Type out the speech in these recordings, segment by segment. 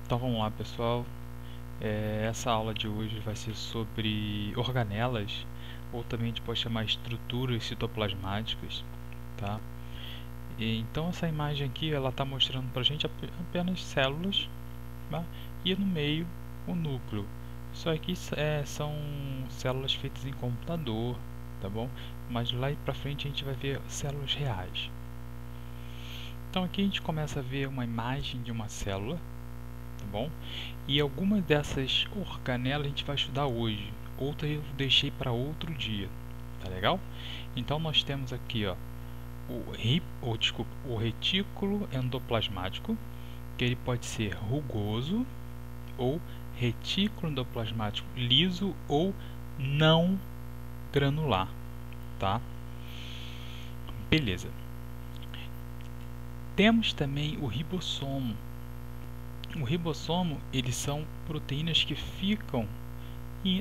Então vamos lá, pessoal. Essa aula de hoje vai ser sobre organelas, ou também a gente pode chamar estruturas citoplasmáticas, tá? Então essa imagem aqui ela está mostrando para a gente apenas células, tá? E no meio o núcleo. Isso aqui são células feitas em computador, tá bom? Mas lá para frente a gente vai ver células reais. Então aqui a gente começa a ver uma imagem de uma célula, tá bom? E algumas dessas organelas a gente vai estudar hoje, outras eu deixei para outro dia, tá legal? Então nós temos aqui, ó, o retículo endoplasmático, que ele pode ser rugoso ou retículo endoplasmático liso ou não granular, tá? Beleza. Temos também o ribossomo. O ribossomo, eles são proteínas que ficam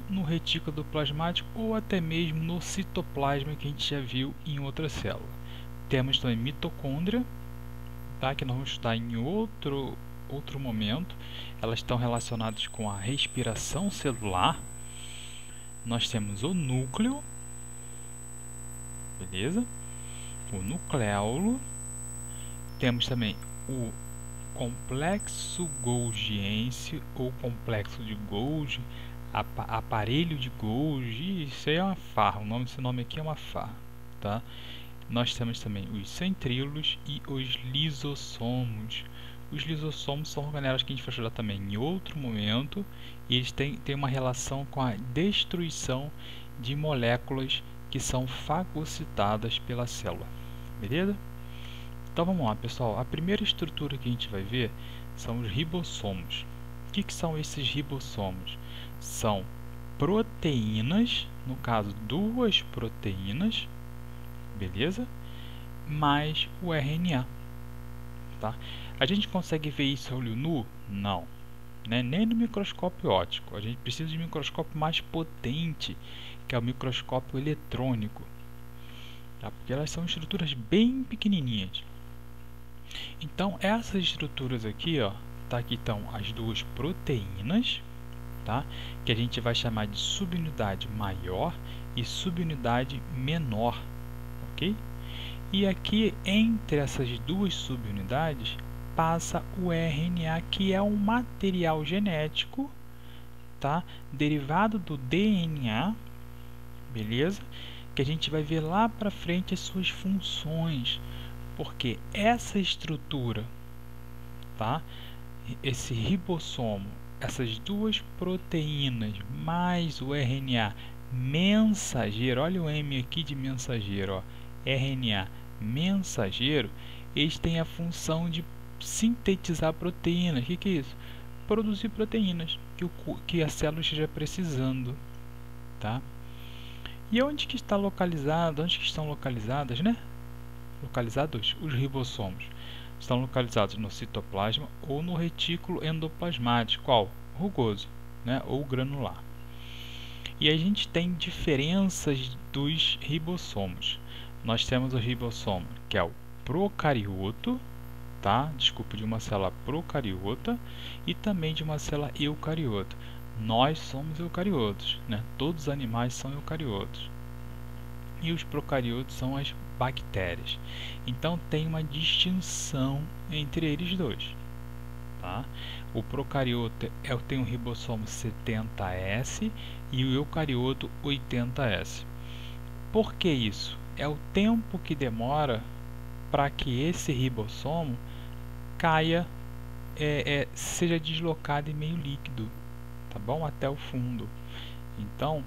no retículo endoplasmático ou até mesmo no citoplasma, que a gente já viu em outra célula. Temos também mitocôndria, tá? Que nós vamos estudar em outro momento. Elas estão relacionadas com a respiração celular. Nós temos o núcleo, beleza? O nucleolo. Temos também o complexo golgiense ou complexo de Golgi, aparelho de Golgi. Isso aí é uma farra, esse nome aqui é uma farra, tá? Nós temos também os centríolos e os lisossomos. Os lisossomos são organelas que a gente vai estudar também em outro momento, e eles têm uma relação com a destruição de moléculas que são fagocitadas pela célula, beleza? Então vamos lá, pessoal. A primeira estrutura que a gente vai ver são os ribossomos. O que são esses ribossomos? São proteínas, no caso duas proteínas, beleza? Mais o RNA, tá? A gente consegue ver isso a olho nu? Não, né? Nem no microscópio óptico. A gente precisa de um microscópio mais potente, que é o microscópio eletrônico, tá? Porque elas são estruturas bem pequenininhas. Então essas estruturas aqui, ó, tá? Aqui estão as duas proteínas, tá? Que a gente vai chamar de subunidade maior e subunidade menor, ok? E aqui entre essas duas subunidades passa o RNA, que é um material genético, tá? Derivado do DNA, beleza? Que a gente vai ver lá para frente as suas funções, porque essa estrutura, tá? Esse ribossomo, essas duas proteínas mais o RNA mensageiro, olha o M aqui de mensageiro, ó, RNA mensageiro, eles têm a função de sintetizar proteínas. O que é isso? Produzir proteínas que a célula esteja precisando, tá? E onde que está localizado? Onde que estão localizadas, né? Localizados os ribossomos estão localizados no citoplasma ou no retículo endoplasmático, qual? Rugoso, né? Ou granular. E a gente tem diferenças dos ribossomos. Nós temos o ribossomo, que é o procarioto, tá? Desculpa, de uma célula procariota e também de uma célula eucariota. Nós somos eucariotos, né? Todos os animais são eucariotos. E os procariotos são as bactérias. Então tem uma distinção entre eles dois, tá? O procarioto tem um ribossomo 70S e o eucarioto 80S. Por que isso? É o tempo que demora para que esse ribossomo caia, seja deslocado em meio líquido, tá bom? Até o fundo. Então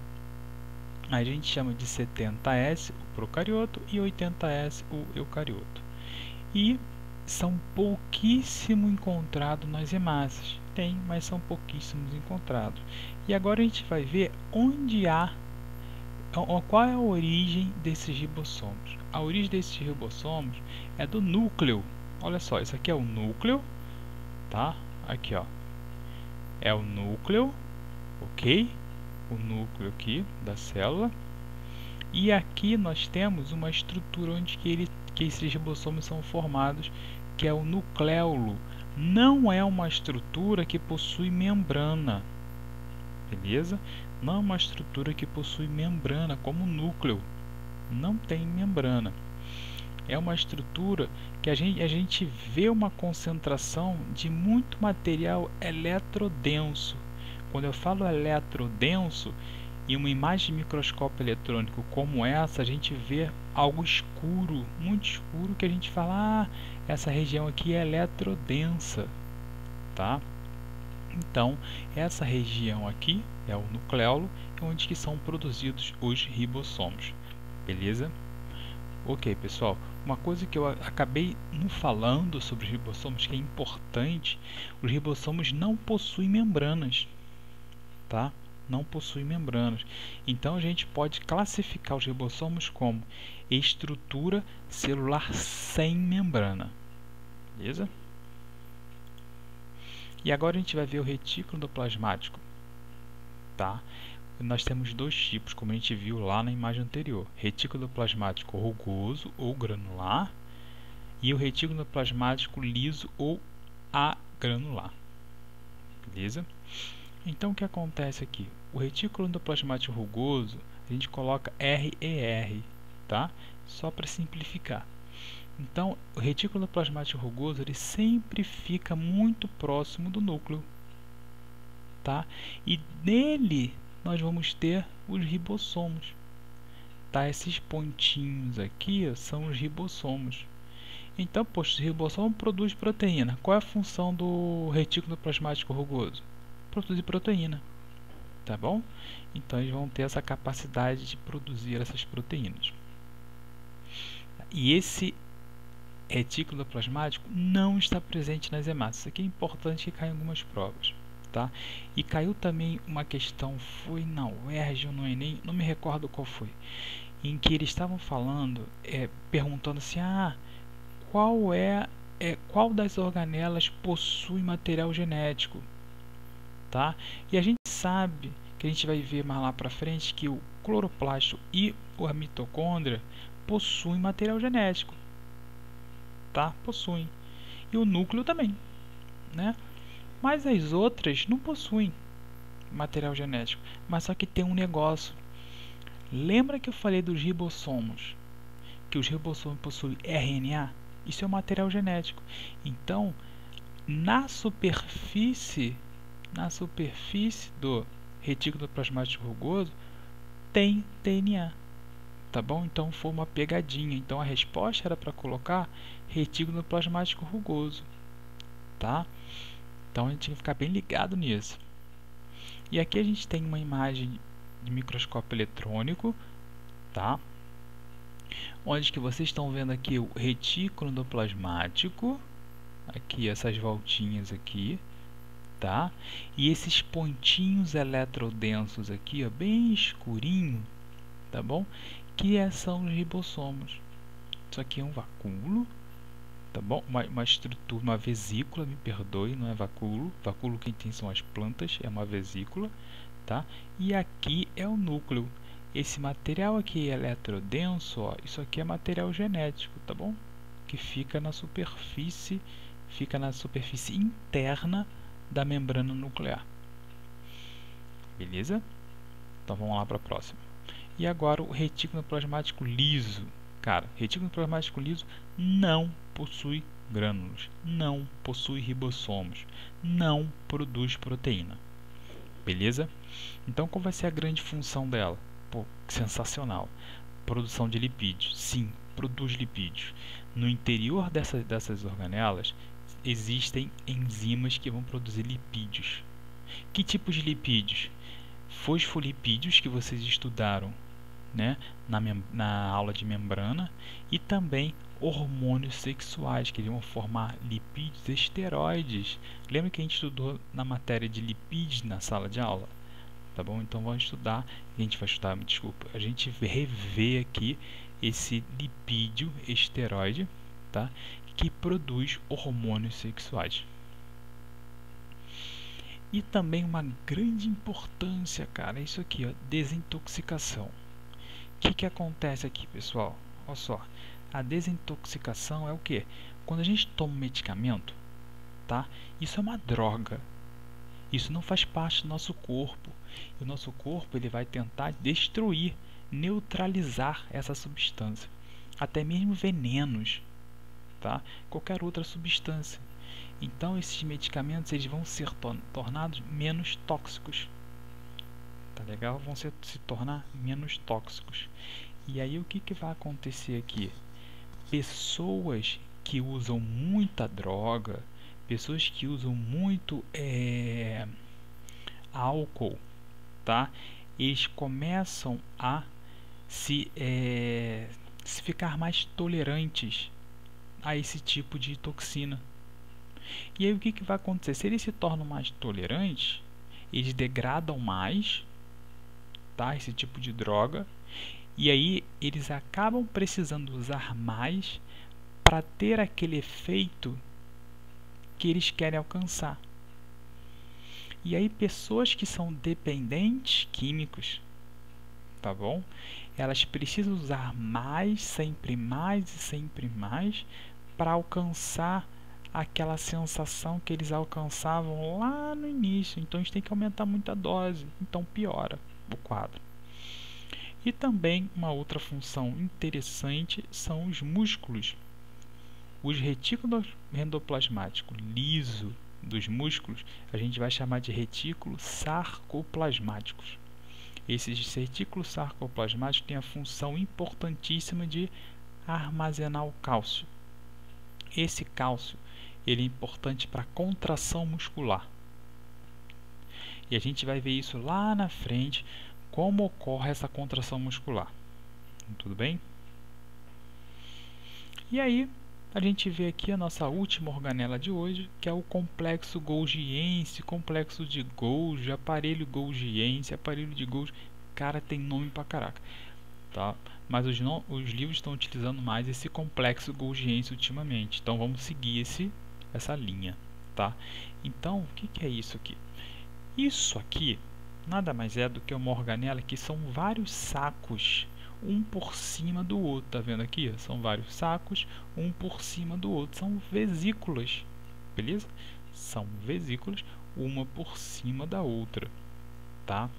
a gente chama de 70S o procarioto e 80S o eucarioto. E são pouquíssimo encontrados nas hemácias. Tem, mas são pouquíssimos encontrados. E agora a gente vai ver onde há, qual é a origem desses ribossomos. A origem desses ribossomos é do núcleo. Olha só, isso aqui é o núcleo, tá? Aqui, ó, é o núcleo, ok? O núcleo aqui da célula, e aqui nós temos uma estrutura onde que esses ribossomos são formados, que é o nucleolo, não é uma estrutura que possui membrana, beleza? Não é uma estrutura que possui membrana, como o núcleo, não tem membrana. É uma estrutura que a gente vê uma concentração de muito material eletrodenso. Quando eu falo eletrodenso, em uma imagem de microscópio eletrônico como essa, a gente vê algo escuro, muito escuro, que a gente fala, essa região aqui é eletrodensa, tá? Então, essa região aqui é o nucleolo, onde que são produzidos os ribossomos, beleza? Ok, pessoal, uma coisa que eu acabei não falando sobre os ribossomos, que é importante, os ribossomos não possuem membranas, tá? Não possuem membranas. Então a gente pode classificar os ribossomos como estrutura celular sem membrana, beleza? E agora a gente vai ver o retículo endoplasmático, tá? Nós temos dois tipos, como a gente viu lá na imagem anterior: retículo endoplasmático rugoso ou granular e o retículo endoplasmático liso ou agranular, beleza? Então o que acontece aqui? O retículo endoplasmático rugoso, a gente coloca RER, tá? Só para simplificar. Então, o retículo endoplasmático rugoso, ele sempre fica muito próximo do núcleo, tá? E nele nós vamos ter os ribossomos, tá? Esses pontinhos aqui, ó, são os ribossomos. Então, poxa, o ribossomo produz proteína. Qual é a função do retículo endoplasmático rugoso? Produzir proteína, tá bom? Então eles vão ter essa capacidade de produzir essas proteínas. E esse retículo endoplasmático não está presente nas hemácias. Isso aqui é importante, que cai em algumas provas, tá? E caiu também uma questão, foi na UERJ ou no Enem, não me recordo qual foi, em que eles estavam falando, perguntando assim, qual das organelas possui material genético, tá? E a gente sabe que a gente vai ver mais lá para frente que o cloroplasto e a mitocôndria possuem material genético, tá? Possuem. E o núcleo também, né? Mas as outras não possuem material genético. Mas só que tem um negócio. Lembra que eu falei dos ribossomos? Que os ribossomos possuem RNA? Isso é um material genético. Então, na superfície do retículo endoplasmático rugoso tem DNA, tá bom? Então foi uma pegadinha. Então a resposta era para colocar retículo endoplasmático rugoso, tá? Então a gente tem que ficar bem ligado nisso. E aqui a gente tem uma imagem de microscópio eletrônico, tá? Onde que vocês estão vendo aqui o retículo endoplasmático, aqui essas voltinhas aqui, tá? E esses pontinhos eletrodensos aqui, ó, bem escurinho, tá bom? Que são os ribossomos. Isso aqui é um vacúolo, tá bom? Uma estrutura, uma vesícula, me perdoe, não é vacúolo. Vacúolo quem tem são as plantas, é uma vesícula, tá? E aqui é o núcleo. Esse material aqui eletrodenso, ó, isso aqui é material genético, tá bom? Que fica na superfície interna da membrana nuclear. Beleza? Então vamos lá para a próxima. E agora o retículo endoplasmático liso. Cara, retículo endoplasmático liso não possui grânulos, não possui ribossomos, não produz proteína. Beleza? Então qual vai ser a grande função dela? Pô, sensacional. Produção de lipídios. Sim, produz lipídios. No interior dessas organelas existem enzimas que vão produzir lipídios. Que tipos de lipídios? Fosfolipídios, que vocês estudaram, né, na aula de membrana, e também hormônios sexuais, que vão formar lipídios esteroides. Lembra que a gente estudou na matéria de lipídios na sala de aula? Tá bom? Então vamos estudar, a gente rever aqui esse lipídio esteroide, tá? Que produz hormônios sexuais. E também uma grande importância, cara, é isso aqui, ó, desintoxicação. O que acontece aqui, pessoal? Olha só, a desintoxicação é o que? Quando a gente toma um medicamento, tá? Isso é uma droga. Isso não faz parte do nosso corpo. E o nosso corpo ele vai tentar destruir, neutralizar essa substância. Até mesmo venenos, tá? Qualquer outra substância. Então esses medicamentos eles vão ser tornados menos tóxicos. Tá legal? Vão se tornar menos tóxicos. E aí o que vai acontecer aqui? Pessoas que usam muita droga, pessoas que usam muito álcool, tá? Eles começam a se ficar mais tolerantes a esse tipo de toxina. E aí o que vai acontecer? Se eles se tornam mais tolerantes, eles degradam mais, tá? Esse tipo de droga. E aí eles acabam precisando usar mais para ter aquele efeito que eles querem alcançar. E aí pessoas que são dependentes químicos, tá bom? Elas precisam usar mais, sempre mais e sempre mais para alcançar aquela sensação que eles alcançavam lá no início. Então a gente tem que aumentar muito a dose, então piora o quadro. E também uma outra função interessante são os músculos. Os retículos endoplasmáticos liso dos músculos a gente vai chamar de retículos sarcoplasmáticos. Esses retículos sarcoplasmáticos têm a função importantíssima de armazenar o cálcio. Esse cálcio ele é importante para a contração muscular. E a gente vai ver isso lá na frente, como ocorre essa contração muscular. Tudo bem? E aí, a gente vê aqui a nossa última organela de hoje, que é o complexo golgiense, complexo de Golgi, aparelho golgiense, aparelho de Golgi. Cara, tem nome pra caraca, tá? Mas os livros estão utilizando mais esse complexo golgiense ultimamente. Então vamos seguir essa linha, tá? Então, o que é isso aqui? Isso aqui nada mais é do que uma organela que são vários sacos, um por cima do outro, tá vendo aqui? São vários sacos, um por cima do outro, são vesículas, beleza? São vesículas, uma por cima da outra, tá?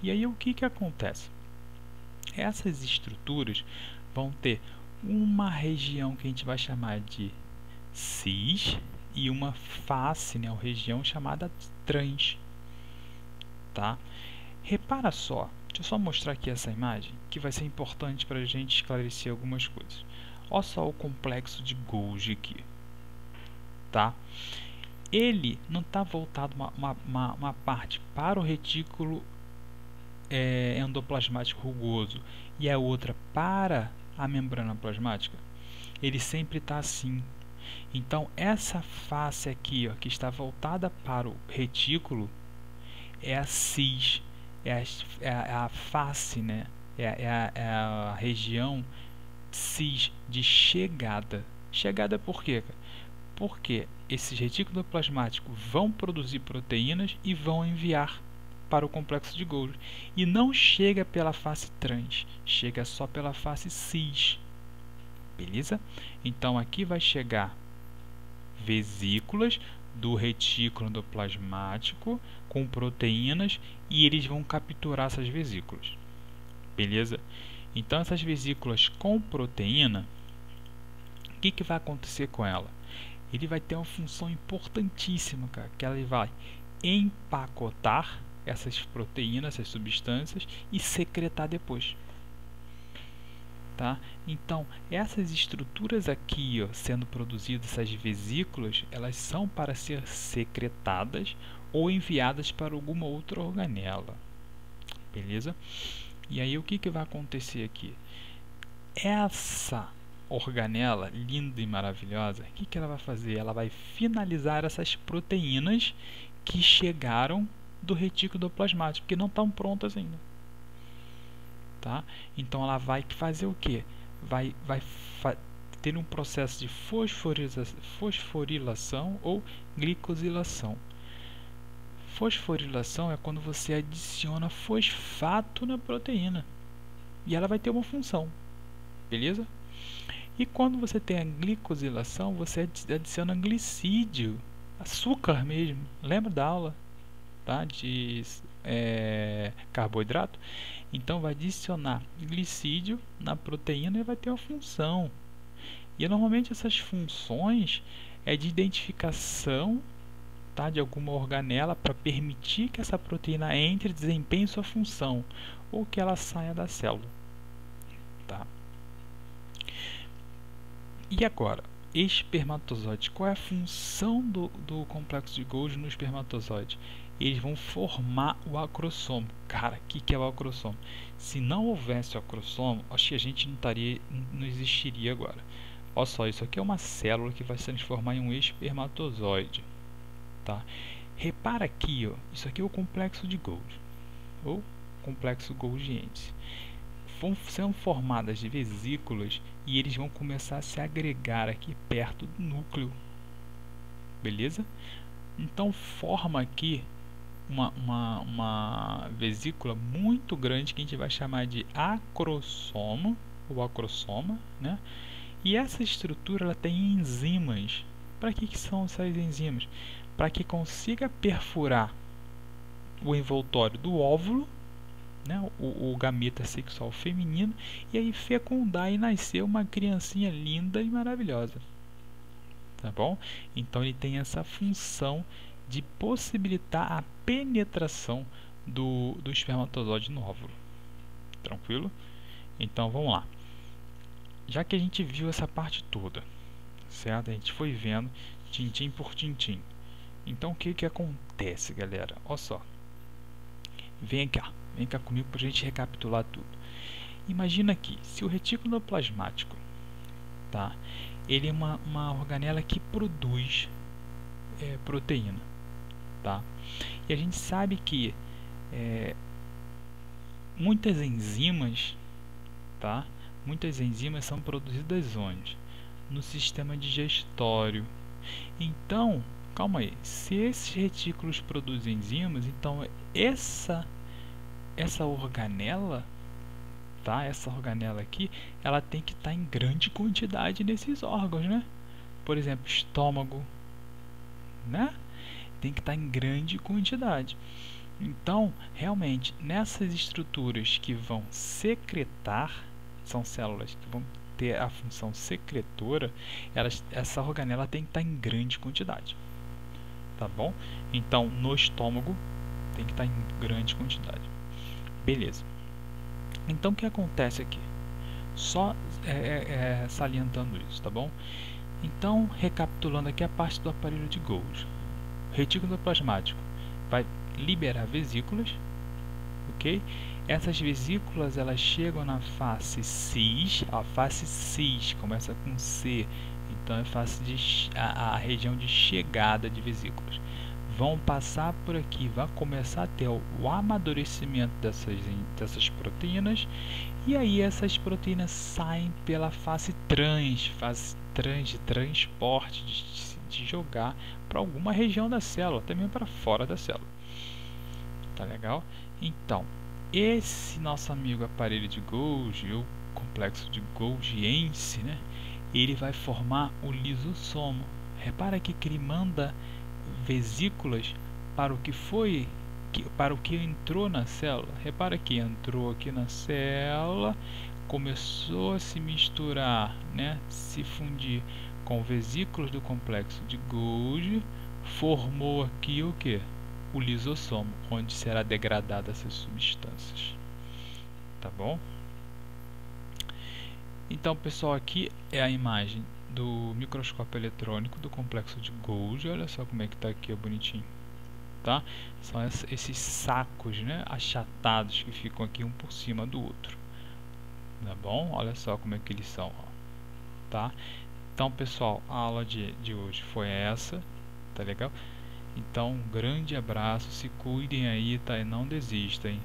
E aí o que acontece? Essas estruturas vão ter uma região que a gente vai chamar de cis e uma face, né, uma região chamada trans, tá? Repara só, deixa eu só mostrar aqui essa imagem que vai ser importante para a gente esclarecer algumas coisas. Olha só o complexo de Golgi aqui, tá? Ele não está voltado uma parte para o retículo endoplasmático rugoso e a outra para a membrana plasmática. Ele sempre está assim. Então essa face aqui, ó, que está voltada para o retículo, é a cis, é a face, né? É a região cis de chegada. Chegada por quê? Porque esses retículos plasmáticos vão produzir proteínas e vão enviar para o complexo de Golgi. E não chega pela face trans, chega só pela face cis. Beleza? Então aqui vai chegar vesículas do retículo endoplasmático com proteínas e eles vão capturar essas vesículas. Beleza? Então essas vesículas com proteína, o que vai acontecer com ela? Ele vai ter uma função importantíssima, cara, que ela vai empacotar essas proteínas, essas substâncias e secretar depois. Tá? Então, essas estruturas aqui, ó, sendo produzidas, essas vesículas, elas são para ser secretadas ou enviadas para alguma outra organela. Beleza? E aí, o que vai acontecer aqui? Essa organela linda e maravilhosa, o que ela vai fazer? Ela vai finalizar essas proteínas que chegaram do retículo endoplasmático, que não estão prontas ainda. Tá? Então ela vai fazer o que? Vai ter um processo de fosforilação ou glicosilação. Fosforilação é quando você adiciona fosfato na proteína e ela vai ter uma função, beleza? E quando você tem a glicosilação, você adiciona glicídio açúcar mesmo. Lembra da aula, tá? De carboidrato? Então vai adicionar glicídio na proteína e vai ter uma função. E normalmente essas funções é de identificação, tá, de alguma organela para permitir que essa proteína entre e desempenhe sua função, ou que ela saia da célula. Tá? E agora, espermatozoide. Qual é a função do complexo de Golgi no espermatozoide? Eles vão formar o acrossomo. Cara, o que é o acrossomo? Se não houvesse o acrossomo, acho que a gente não existiria agora. Olha só, isso aqui é uma célula que vai se transformar em um espermatozoide. Tá? Repara aqui, ó, isso aqui é o complexo de Golgi, ou complexo golgiense. São formadas de vesículas e eles vão começar a se agregar aqui perto do núcleo. Beleza? Então forma aqui uma vesícula muito grande que a gente vai chamar de acrossomo, ou acrossoma, né? E essa estrutura ela tem enzimas. Para que são essas enzimas? Para que consiga perfurar o envoltório do óvulo, né, o gameta sexual feminino, e aí fecundar e nascer uma criancinha linda e maravilhosa. Tá bom? Então ele tem essa função de possibilitar a penetração do espermatozoide no óvulo. Tranquilo? Então vamos lá. Já que a gente viu essa parte toda, certo? A gente foi vendo tintim por tintim. Então o que acontece, galera? Olha só. Vem cá comigo para a gente recapitular tudo. Imagina aqui, se o retículo plasmático, tá? Ele é uma organela que produz proteína, tá? E a gente sabe que muitas enzimas, tá? Muitas enzimas são produzidas onde? No sistema digestório. Então, calma aí, se esses retículos produzem enzimas, então essa organela, tá? Essa organela aqui, ela tem que estar em grande quantidade nesses órgãos, né? Por exemplo, estômago, né? Tem que estar em grande quantidade. Então, realmente, nessas estruturas que vão secretar, são células que vão ter a função secretora, essa organela tem que estar em grande quantidade. Tá bom? Então, no estômago, tem que estar em grande quantidade. Beleza. Então, o que acontece aqui? Só salientando isso, tá bom? Então, recapitulando aqui a parte do aparelho de Golgi. O retículo plasmático vai liberar vesículas, ok? Essas vesículas elas chegam na face cis. A face cis começa com C, então é a região de chegada de vesículas. Vão passar por aqui, vai começar a ter o amadurecimento dessas proteínas, e aí essas proteínas saem pela fase trans de transporte, de jogar para alguma região da célula, também para fora da célula. Tá legal? Então, esse nosso amigo aparelho de Golgi, ou complexo de golgiense, né? Ele vai formar o lisossomo. Repara aqui que ele manda vesículas para o que entrou na célula. Repara que entrou aqui na célula, começou a se misturar, né, se fundir com vesículas do complexo de Golgi, formou aqui o que? O lisossomo, onde será degradada essas substâncias. Tá bom? Então, pessoal, aqui é a imagem do microscópio eletrônico do complexo de Golgi. Olha só como é que está aqui, ó, bonitinho, tá? São esses sacos, né, achatados que ficam aqui um por cima do outro, tá bom? Olha só como é que eles são, ó, tá? Então, pessoal, a aula de hoje foi essa, tá legal? Então, um grande abraço, se cuidem aí, tá? E não desistem.